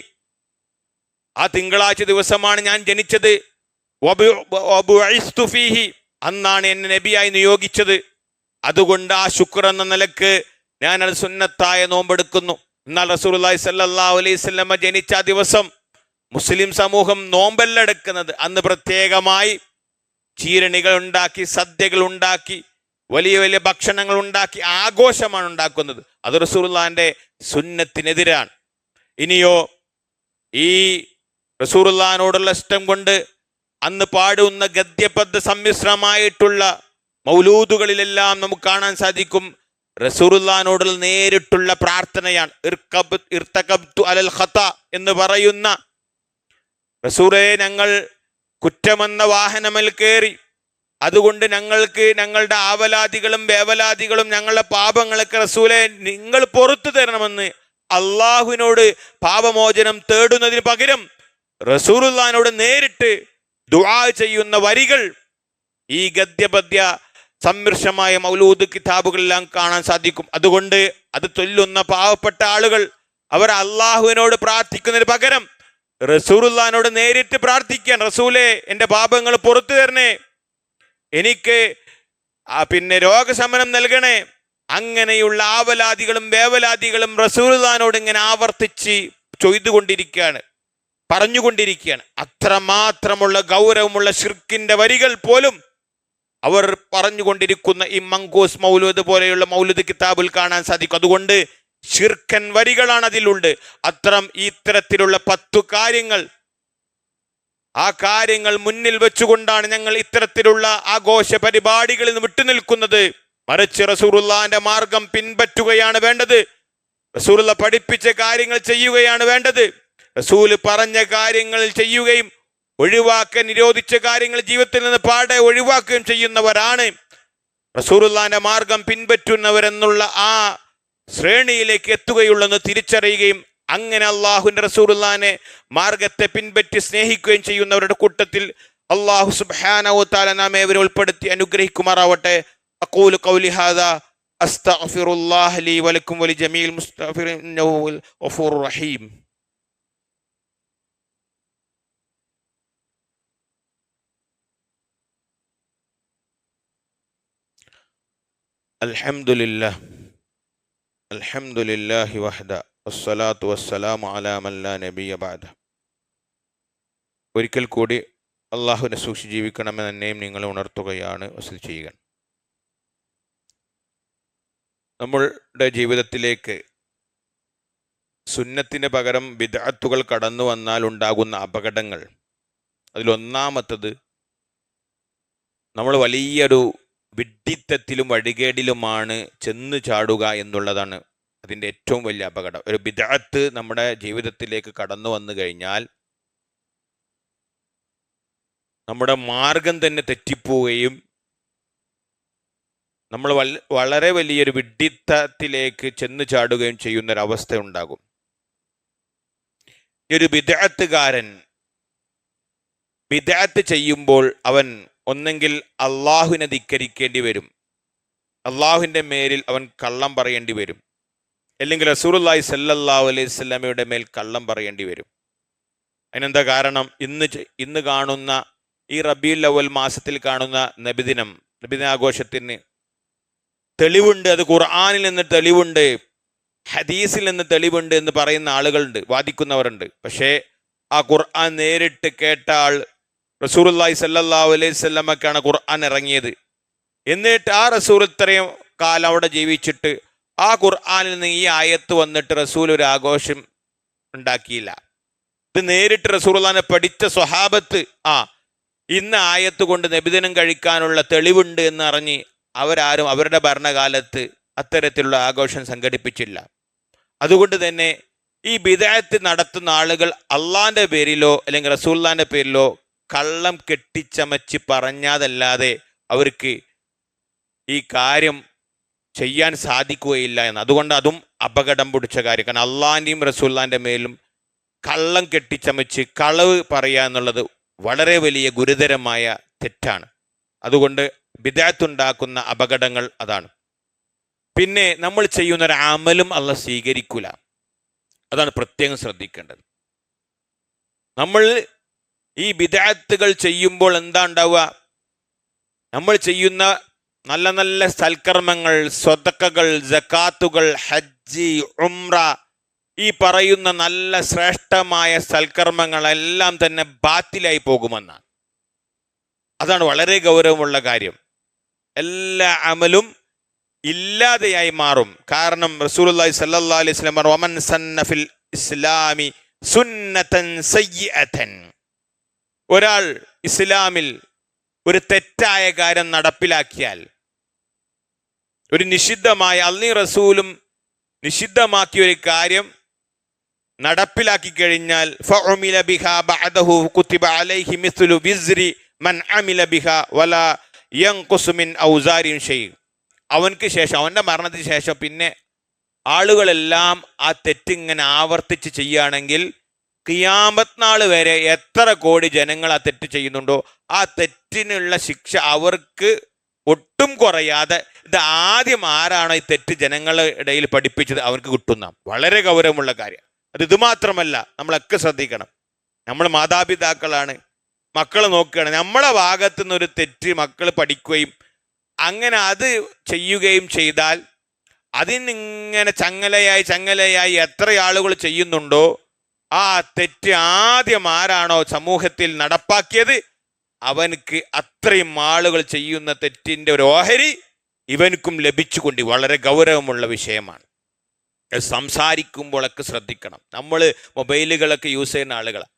ആ തിങ്കളാഴ്ച ദിവസമാണ് ഞാൻ ജനിച്ചത്. വബുഇസ്തു ഫീഹി, അന്നാണ് എന്നെ നബിയായി നിയോഗിച്ചത്. അതുകൊണ്ട് ആ ശുക്ർ എന്ന നിലക്ക് ഞാൻ അത് സുന്നത്തായ നോമ്പെടുക്കുന്നു. എന്നാൽ റസൂലുള്ളാഹി സ്വല്ലല്ലാഹു അലൈഹി വസല്ലം ജനിച്ച ദിവസം മുസ്ലിം സമൂഹം നോമ്പല്ല എടുക്കുന്നത്. അന്ന് പ്രത്യേകമായി ചീരണികൾ ഉണ്ടാക്കി, സദ്യകൾ ഉണ്ടാക്കി, വലിയ വലിയ ഭക്ഷണങ്ങൾ ഉണ്ടാക്കി ആഘോഷമാണ് ഉണ്ടാക്കുന്നത്. അത് റസൂലുള്ളാഹിന്റെ സുന്നത്തിനെതിരാണ്. ഇനിയോ ഈ റസൂലുള്ളാഹിനോടുള്ള ഇഷ്ടം കൊണ്ട് അന്ന് പാടുന്ന ഗദ്യപദ്യ സമ്മിശ്രമായിട്ടുള്ള മൗലൂദുകളിലെല്ലാം നമുക്ക് കാണാൻ സാധിക്കും റസൂലുള്ളാഹിനോടുള്ള നേരിട്ടുള്ള പ്രാർത്ഥനയാണ്. ഇർതകബ്തു അലൽ ഖതാ എന്ന് പറയുന്ന, റസൂലേ, ഞങ്ങൾ കുറ്റമെന്ന വാഹനമേൽ കയറി, അതുകൊണ്ട് ഞങ്ങൾക്ക് ഞങ്ങളുടെ ആവലാദികളും വേവലാദികളും ഞങ്ങളുടെ പാപങ്ങളൊക്കെ റസൂലെ നിങ്ങൾ പുറത്തു തരണമെന്ന് അള്ളാഹുവിനോട് പാപമോചനം തേടുന്നതിന് പകരം റസൂലുള്ളാഹിനോട് നേരിട്ട് ദുആ ചെയ്യുന്ന വരികൾ ഈ ഗദ്യപദ്യ സമ്മിശ്രമായ മൗലൂദ് കിതാബുകളെല്ലാം കാണാൻ സാധിക്കും. അതുകൊണ്ട് അത് ചൊല്ലുന്ന പാവപ്പെട്ട ആളുകൾ അവർ അള്ളാഹുവിനോട് പ്രാർത്ഥിക്കുന്നതിന് പകരം റസൂലുള്ളാഹിനോട് നേരിട്ട് പ്രാർത്ഥിക്കാൻ, റസൂലെ എൻ്റെ പാപങ്ങൾ പുറത്തു തരണേ, എനിക്ക് രോഗശമനം നൽകണേ, അങ്ങനെയുള്ള ആവലാദികളും വേവലാദികളും റസൂലുള്ളാഹിനോട് ഇങ്ങനെ ആവർത്തിച്ച് ചെയ്തുകൊണ്ടിരിക്കുകയാണ്, പറഞ്ഞുകൊണ്ടിരിക്കുകയാണ്. അത്രമാത്രമുള്ള ഗൗരവമുള്ള ശിർക്കിന്റെ വരികൾ പോലും അവർ പറഞ്ഞുകൊണ്ടിരിക്കുന്ന ഈ മങ്കൂസ് മൗലൂദ് പോലെയുള്ള മൗലൂദ് കിതാബിൽ കാണാൻ സാധിക്കും. അതുകൊണ്ട് ശിർക്കൻ വരികളാണ് അതിലുണ്ട്. ഇത്തരത്തിലുള്ള 10 കാര്യങ്ങൾ, ആ കാര്യങ്ങൾ മുന്നിൽ വെച്ചുകൊണ്ടാണ് ഞങ്ങൾ ഇത്തരത്തിലുള്ള ആഘോഷ പരിപാടികളിൽ നിന്ന് വിട്ടുനിൽക്കുന്നത്. മറിച്ച് റസൂലുള്ളാഹിന്റെ മാർഗം പിൻപറ്റുകയാണ് വേണ്ടത്. റസൂലുള്ള പഠിപ്പിച്ച കാര്യങ്ങൾ ചെയ്യുകയാണ് വേണ്ടത്. റസൂല് പറഞ്ഞ കാര്യങ്ങൾ ചെയ്യുകയും ഒഴിവാക്കാൻ നിരോധിച്ച കാര്യങ്ങൾ ജീവിതത്തിൽ നിന്ന് പാടെ ഒഴിവാക്കുകയും ചെയ്യുന്നവരാണ് റസൂലുള്ളാഹിന്റെ മാർഗം പിൻപറ്റുന്നവരെന്നുള്ള ആ ശ്രേണിയിലേക്ക് എത്തുകയുള്ളെന്ന് തിരിച്ചറിയുകയും അങ്ങനെ അള്ളാഹുവിന്റെ റസൂലുള്ളാഹിനെ മാർഗത്തെ പിൻപറ്റി സ്നേഹിക്കുകയും ചെയ്യുന്നവരുടെ കൂട്ടത്തിൽ അള്ളാഹു സുബ്ഹാനഹു വ തആല നാം ഏവരെ ഉൾപ്പെടുത്തി അനുഗ്രഹിക്കുമാറാവട്ടെ. അഖൂലു ഖൗലി ഹാദാ അസ്തഗ്ഫിറുല്ലാഹ ലീ വലക്കും വലിജമീൽ മുസ്തഗ്ഫിരീൻ ഇന്നഹു ഹുവൽ ഗഫൂറുർ റഹീം. അൽഹംദുലില്ലാഹി വഹദ വസ്സലാത്തു വസ്സലാമു അലാ മൻ ലാ നബിയ്യ ബഅദ. ഒരിക്കൽ കൂടി അള്ളാഹുവിനെ സൂക്ഷിച്ച് ജീവിക്കണമെന്ന് എന്നെയും നിങ്ങളെ ഉണർത്തുകയാണ് വസിയത്ത് ചെയ്യുക. നമ്മളുടെ ജീവിതത്തിലേക്ക് സുന്നത്തിന് പകരം ബിദ്അത്തുകൾ കടന്നു വന്നാൽ ഉണ്ടാകുന്ന അപകടങ്ങൾ, അതിലൊന്നാമത്തത് നമ്മൾ വലിയൊരു വിഡ്ഢിത്തത്തിലും വഴികേടിലുമാണ് ചെന്ന് ചാടുക എന്നുള്ളതാണ് അതിൻ്റെ ഏറ്റവും വലിയ അപകടം. ഒരു ബിദ്അത്ത് നമ്മുടെ ജീവിതത്തിലേക്ക് കടന്നു വന്നു കഴിഞ്ഞാൽ നമ്മുടെ മാർഗം തന്നെ തെറ്റിപ്പോവുകയും നമ്മൾ വളരെ വലിയൊരു വിഡ്ഢിത്തത്തിലേക്ക് ചെന്ന് ചാടുകയും ചെയ്യുന്നൊരവസ്ഥ ഉണ്ടാകും. ഈ ഒരു ബിദ്അത്തുകാരൻ ബിദ്അത്ത് ചെയ്യുമ്പോൾ അവൻ ഒന്നെങ്കിൽ അള്ളാഹുവിനെ ധിക്കരിക്കേണ്ടി വരും, അള്ളാഹുവിൻ്റെ മേലിൽ അവൻ കള്ളം പറയേണ്ടി വരും, അല്ലെങ്കിൽ റസൂലുള്ളാഹി സ്വല്ലല്ലാഹു അലൈഹി വസല്ലമയുടെ മേൽ കള്ളം പറയേണ്ടി വരും. അതിനെന്താ കാരണം? ഇന്ന് കാണുന്ന ഈ റബീഉൽ അവ്വൽ മാസത്തിൽ കാണുന്ന നബിദിനാഘോഷത്തിന് തെളിവുണ്ട്, അത് ഖുർആനിൽ നിന്ന് തെളിവുണ്ട്, ഹദീസിൽ നിന്ന് തെളിവുണ്ട് എന്ന് പറയുന്ന ആളുകളുണ്ട്, വാദിക്കുന്നവരുണ്ട്. പക്ഷേ ആ ഖുർആൻ നേരിട്ട് കേട്ട ആൾ റസൂലുള്ളാഹി സ്വല്ലല്ലാഹു അലൈഹി വസല്ലമക്കാണ് ഖുർആൻ ഇറങ്ങിയത്. എന്നിട്ട് ആ റസൂൽ ഇത്രയും കാലം അവിടെ ജീവിച്ചിട്ട് ആ ഖുർആനിൽ നിന്ന് ഈ ആയത്ത് വന്നിട്ട് റസൂൽ ഒരു ആഘോഷം ഉണ്ടാക്കിയില്ല. ഇത് നേരിട്ട് റസൂലുള്ളാഹിനെ പഠിച്ച സ്വഹാബത്ത് ഇന്ന് ആയത്ത് കൊണ്ട് നബിദിനം കഴിക്കാനുള്ള തെളിവുണ്ട് എന്ന് അറിഞ്ഞ് അവരാരും അവരുടെ ഭരണകാലത്ത് അത്തരത്തിലുള്ള ആഘോഷം സംഘടിപ്പിച്ചില്ല. അതുകൊണ്ട് തന്നെ ഈ ബിദ്അത്ത് നടത്തുന്ന ആളുകൾ അള്ളാന്റെ പേരിലോ അല്ലെങ്കിൽ റസൂലുള്ളാഹിന്റെ പേരിലോ കള്ളം കെട്ടിച്ചമച്ച് പറഞ്ഞാതല്ലാതെ അവർക്ക് ഈ കാര്യം ചെയ്യാൻ സാധിക്കുകയില്ല എന്ന്. അതുകൊണ്ട് അതും അപകടം പിടിച്ച കാര്യം. കാരണം അള്ളാഹിൻ്റെയും റസൂലുള്ളാഹിന്റെ മേലും കള്ളം കെട്ടിച്ചമച്ച് കളവ് പറയുക എന്നുള്ളത് വളരെ വലിയ ഗുരുതരമായ തെറ്റാണ്. അതുകൊണ്ട് ബിദ്അത്തുണ്ടാക്കുന്ന അപകടങ്ങൾ അതാണ്. പിന്നെ നമ്മൾ ചെയ്യുന്ന ഒരു അമലും അള്ളാഹ് സ്വീകരിക്കൂല. അതാണ് പ്രത്യേകം ശ്രദ്ധിക്കേണ്ടത്. നമ്മൾ ഈ ബിദ്അത്തുകൾ ചെയ്യുമ്പോൾ എന്താ ഉണ്ടാവുക? നമ്മൾ ചെയ്യുന്ന നല്ല നല്ല സൽക്കർമ്മങ്ങൾ, സ്വതക്കകൾ, സക്കാത്തുകൾ, ഹജ്ജ്, ഉംറ, ഈ പറയുന്ന നല്ല ശ്രേഷ്ഠമായ സൽക്കർമ്മങ്ങളെല്ലാം തന്നെ ബാത്തിലായി പോകുമെന്നാണ്. അതാണ് വളരെ ഗൗരവമുള്ള കാര്യം. എല്ലാ അമലും ഇല്ലാതെയായി മാറും. കാരണം റസൂലുള്ളാഹി സ്വല്ലല്ലാഹു അലൈഹി വസല്ലം പറഞ്ഞു, വമൻ സന്ന ഫിൽ ഇസ്ലാമി സുന്നതൻ സയ്യിഅതൻ, ഒരാൾ ഇസ്ലാമിൽ ഒരു തെറ്റായ കാര്യം നടപ്പിലാക്കിയാൽ, ഒരു നിഷിദ്ധമായ അള്ളാഹും റസൂലും നിഷിദ്ധമാക്കിയ ഒരു കാര്യം നടപ്പിലാക്കി കഴിഞ്ഞാൽ ഫഉമില ബിഹാ ബഅദഹു കുതിബ അലൈഹി മിസ്ലു വിസ്രി മൻ അമില ബിഹാ വലാ യൻഖുസു മിൻ ഔസാരിൻ ഷൈ. അവൻക്ക് ശേഷം, അവൻ്റെ മരണത്തിന് ശേഷം പിന്നെ ആളുകളെല്ലാം ആ തെറ്റിങ്ങനെ ആവർത്തിച്ച് ചെയ്യുകയാണെങ്കിൽ ഖിയാമത്ത് നാൾ വരെ എത്ര കോടി ജനങ്ങൾ ആ തെറ്റ് ചെയ്യുന്നുണ്ടോ ആ തെറ്റിനുള്ള ശിക്ഷ അവർക്ക് ഒട്ടും കുറയാതെ, ഇത് ആദ്യം ആരാണോ ഈ തെറ്റ് ജനങ്ങളുടെ ഇടയിൽ പഠിപ്പിച്ചത് അവർക്ക് കിട്ടുന്ന വളരെ ഗൗരവമുള്ള കാര്യം. ഇത് മാത്രമല്ല, നമ്മളൊക്കെ ശ്രദ്ധിക്കണം. നമ്മൾ മാതാപിതാക്കളാണ്, മക്കളെ നോക്കുകയാണ്. നമ്മളെ ഭാഗത്തു നിന്നൊരു തെറ്റ് മക്കൾ പഠിക്കുകയും അങ്ങനെ അത് ചെയ്യുകയും ചെയ്താൽ അതിനിങ്ങനെ ചങ്ങലയായി എത്ര ആളുകൾ ചെയ്യുന്നുണ്ടോ ആ തെറ്റ് ആദ്യം ആരാണോ സമൂഹത്തിൽ നടപ്പാക്കിയത് അവനക്ക് അത്രയും ആളുകൾ ചെയ്യുന്ന തെറ്റിൻ്റെ ഒരു ഓഹരി ഇവനക്കും ലഭിച്ചുകൊണ്ട് വളരെ ഗൗരവമുള്ള വിഷയമാണ്. സംസാരിക്കുമ്പോഴൊക്കെ ശ്രദ്ധിക്കണം. നമ്മൾ മൊബൈലുകളൊക്കെ യൂസ് ചെയ്യുന്ന ആളുകളാണ്.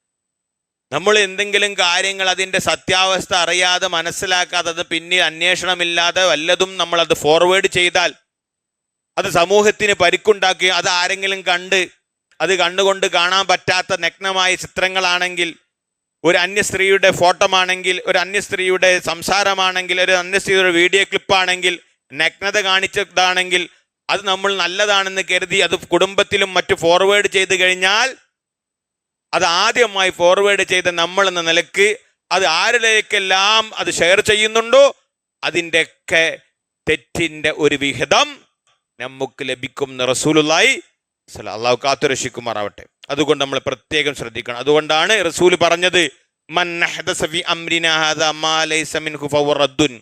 നമ്മൾ എന്തെങ്കിലും കാര്യങ്ങൾ അതിൻ്റെ സത്യാവസ്ഥ അറിയാതെ മനസ്സിലാക്കാതെ അത് പിന്നെ അന്വേഷണമില്ലാതെ വല്ലതും നമ്മളത് ഫോർവേഡ് ചെയ്താൽ അത് സമൂഹത്തിന് പരിക്കുണ്ടാക്കി, അത് ആരെങ്കിലും അത് കണ്ടുകൊണ്ട് കാണാൻ പറ്റാത്ത നഗ്നമായ ചിത്രങ്ങളാണെങ്കിൽ, ഒരു അന്യസ്ത്രീയുടെ ഫോട്ടോമാണെങ്കിൽ, ഒരു അന്യസ്ത്രീയുടെ സംസാരമാണെങ്കിൽ, ഒരു അന്യസ്ത്രീയുടെ വീഡിയോ ക്ലിപ്പാണെങ്കിൽ, നഗ്നത കാണിച്ചതാണെങ്കിൽ അത് നമ്മൾ നല്ലതാണെന്ന് കരുതി അത് കുടുംബത്തിലും മറ്റു ഫോർവേഡ് ചെയ്ത് കഴിഞ്ഞാൽ അത് ആദ്യമായി ഫോർവേഡ് ചെയ്ത നമ്മൾ എന്ന നിലക്ക് അത് ആരിലേക്കെല്ലാം അത് ഷെയർ ചെയ്യുന്നുണ്ടോ അതിൻ്റെയൊക്കെ തെറ്റിൻ്റെ ഒരു വിഹിതം നമുക്ക് ലഭിക്കും എന്ന് റസൂലുള്ളാഹി അള്ളാഹു കാത്തുരക്ഷിക്കുമാറാവട്ടെ. അതുകൊണ്ട് നമ്മൾ പ്രത്യേകം ശ്രദ്ധിക്കണം. അതുകൊണ്ടാണ് റസൂൽ പറഞ്ഞത്, മൻ അഹ്ദസ ഫി അംരിനാ ഹാദാ മാ ലൈസ മിൻഹു ഫഹുവ റദ്ദുൻ.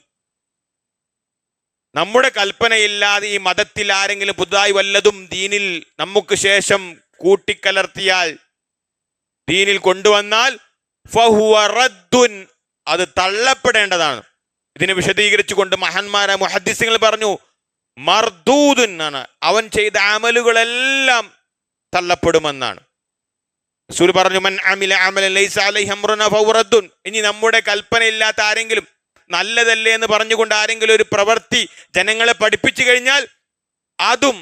നമ്മുടെ കൽപ്പനയില്ലാതെ ഈ മതത്തിൽ ആരെങ്കിലും പുതുതായി വല്ലതും ദീനിൽ നമുക്ക് ശേഷം കൂട്ടിക്കലർത്തിയാൽ, ദീനിൽ കൊണ്ടുവന്നാൽ ഫഹുവ റദ്ദുൻ, അത് തള്ളപ്പെടേണ്ടതാണ്. ഇതിനെ വിശദീകരിച്ചുകൊണ്ട് മഹാന്മാരായ മുഹദ്ദിസുകൾ പറഞ്ഞു, മർദൂദുൻ ആണ്, അവൻ ചെയ്ത അമലുകളെല്ലാം തള്ളപ്പെടുമെന്നാണ്. റസൂൽ പറഞ്ഞു, മൻ അമില അമലൻ ലൈസ അലൈഹി അംറുനാ ഫഹുവ റദ്ദുൻ. ഇനി നമ്മുടെ കൽപ്പനയില്ലാത്ത ആരെങ്കിലും നല്ലതല്ലേ എന്ന് പറഞ്ഞുകൊണ്ട് ആരെങ്കിലും ഒരു പ്രവൃത്തി ജനങ്ങളെ പഠിപ്പിച്ചു കഴിഞ്ഞാൽ അതും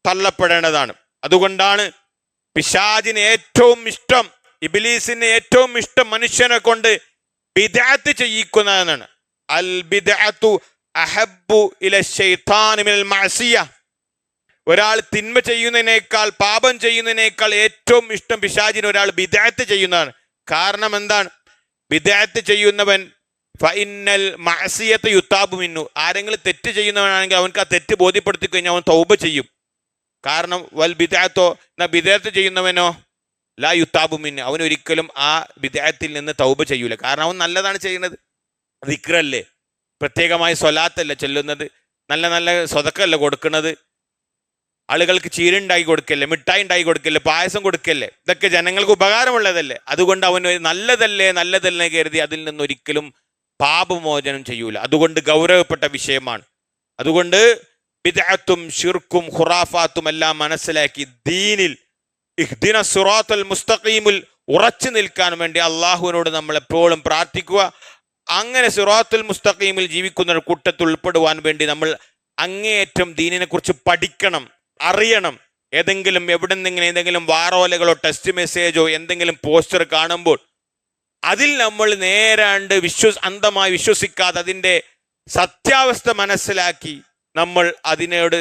തള്ളപ്പെടേണ്ടതാണ്. അതുകൊണ്ടാണ് പിശാചിന് ഏറ്റവും ഇഷ്ടം, ഇബ്ലീസിന് ഏറ്റവും ഇഷ്ടം മനുഷ്യനെ കൊണ്ട് ബിദ്അത്ത് ചെയ്യിക്കുന്നതാണ്. അൽ ബിദ്അത്തു അഹബ്ബു ഇല ശൈത്താനി മിനൽ മഅസിയ. ഒരാൾ തിന്മ ചെയ്യുന്നതിനേക്കാൾ, പാപം ചെയ്യുന്നതിനേക്കാൾ ഏറ്റവും ഇഷ്ടം പിശാചിന് ഒരാൾ ബിദ്അത്ത് ചെയ്യുന്നതാണ്. കാരണം എന്താണ്? ബിദ്അത്ത് ചെയ്യുന്നവൻ ഫഇന്നൽ മഅസിയത യുതാബു മിന്നു. ആരെങ്കിലും തെറ്റ് ചെയ്യുന്നവനാണെങ്കിൽ അവൻക്ക് ആ തെറ്റ് ബോധ്യപ്പെടുത്തി കഴിഞ്ഞാൽ അവൻ തൗബ ചെയ്യും. കാരണം വൽ ബിദ്അത്തോ, എന്നാ ബിദ്അത്ത് ചെയ്യുന്നവനോ ലാ യുതാബു മിന്നു, അവൻ ഒരിക്കലും ആ ബിദ്അത്തിൽ നിന്ന് തൗബ ചെയ്യൂല. കാരണം അവൻ നല്ലതാണ് ചെയ്യുന്നത്, ദിക്റല്ലേ, പ്രത്യേകമായി സ്വലാത്തല്ല ചൊല്ലുന്നത്, നല്ല നല്ല സ്വതക്കല്ല കൊടുക്കുന്നത്, ആളുകൾക്ക് ചീരുണ്ടാക്കി കൊടുക്കല്ലേ, മിഠായി ഉണ്ടാക്കി കൊടുക്കല്ലേ, പായസം കൊടുക്കല്ലേ, ഇതൊക്കെ ജനങ്ങൾക്ക് ഉപകാരമുള്ളതല്ലേ. അതുകൊണ്ട് അവൻ നല്ലതല്ലേ കരുതി അതിൽ നിന്നൊരിക്കലും പാപമോചനം ചെയ്യൂല. അതുകൊണ്ട് ഗൗരവപ്പെട്ട വിഷയമാണ്. അതുകൊണ്ട് ബിദ്അത്തും ഷിർക്കും ഖുറാഫാത്തും എല്ലാം മനസ്സിലാക്കി ദീനിൽ ഇഹ്ദിന സിറാത്തൽ മുസ്തഖീമിൽ ഉറച്ചു നിൽക്കാൻ വേണ്ടി അള്ളാഹുവിനോട് നമ്മൾ എപ്പോഴും പ്രാർത്ഥിക്കുക. അങ്ങനെ സിറാത്തുൽ മുസ്തഖീമിൽ ജീവിക്കുന്ന കൂട്ടത്തിൽ ഉൾപ്പെടുവാൻ വേണ്ടി നമ്മൾ അങ്ങേയറ്റം ദീനിനെ കുറിച്ച് പഠിക്കണം, അറിയണം. എവിടെന്നെങ്കിലും എന്തെങ്കിലും വാറോലകളോ ടെക്സ്റ്റ് മെസ്സേജോ എന്തെങ്കിലും പോസ്റ്റർ കാണുമ്പോൾ അതിൽ നമ്മൾ നേരാണ്ട് അന്ധമായി വിശ്വസിക്കാതെ അതിൻ്റെ സത്യാവസ്ഥ മനസ്സിലാക്കി നമ്മൾ അതിനോട്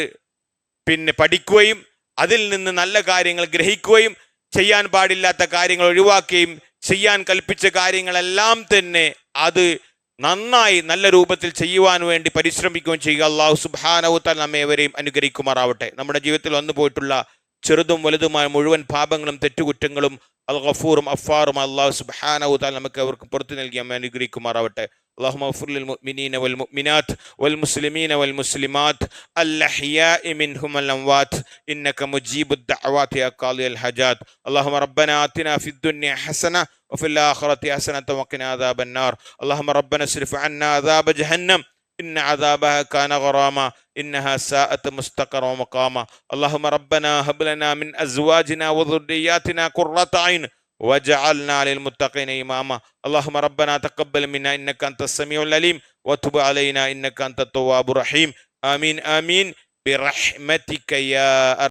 പഠിക്കുകയും അതിൽ നിന്ന് നല്ല കാര്യങ്ങൾ ഗ്രഹിക്കുകയും ചെയ്യാൻ പാടില്ലാത്ത കാര്യങ്ങൾ ഒഴിവാക്കുകയും ചെയ്യാൻ കൽപ്പിച്ച കാര്യങ്ങളെല്ലാം തന്നെ അത് നന്നായി നല്ല രൂപത്തിൽ ചെയ്യുവാൻ വേണ്ടി പരിശ്രമിക്കുകയും ചെയ്യുക. അല്ലാഹു സുബ്ഹാനഹു തആല നമ്മെ ഏവരെയും അനുഗ്രഹിക്കുമാറാവട്ടെ. നമ്മുടെ ജീവിതത്തിൽ വന്നു പോയിട്ടുള്ള ചെറുതും വലുതുമായ മുഴുവൻ പാപങ്ങളും തെറ്റുകുറ്റങ്ങളും അൽ ഗഫൂറും അഫാറും അല്ലാഹു സുബ്ഹാനഹു തആല നമുക്ക് അവർക്ക് പുറത്തു നൽകി നമ്മെ അനുഗ്രഹിക്കുമാറാവട്ടെ. اللهم اغفر للمؤمنين والمؤمنات والمسلمين والمسلمات الأحياء منهم والأموات إنك مجيب الدعوات يا قاضي الحاجات. اللهم ربنا آتنا في الدنيا حسنة وفي الآخرة حسنة وقنا عذاب النار. اللهم ربنا اصرف عنا عذاب جهنم إن عذابها كان غراما إنها ساءت مستقرا ومقاما. اللهم ربنا هب لنا من أزواجنا وذرياتنا قرة عين وجعلنا للمتقين إماما. اللهم ربنا تقبل منا إنك أنت السميع العليم وتب علينا إنك أنت التواب الرحيم. آمين آمين برحمتك يا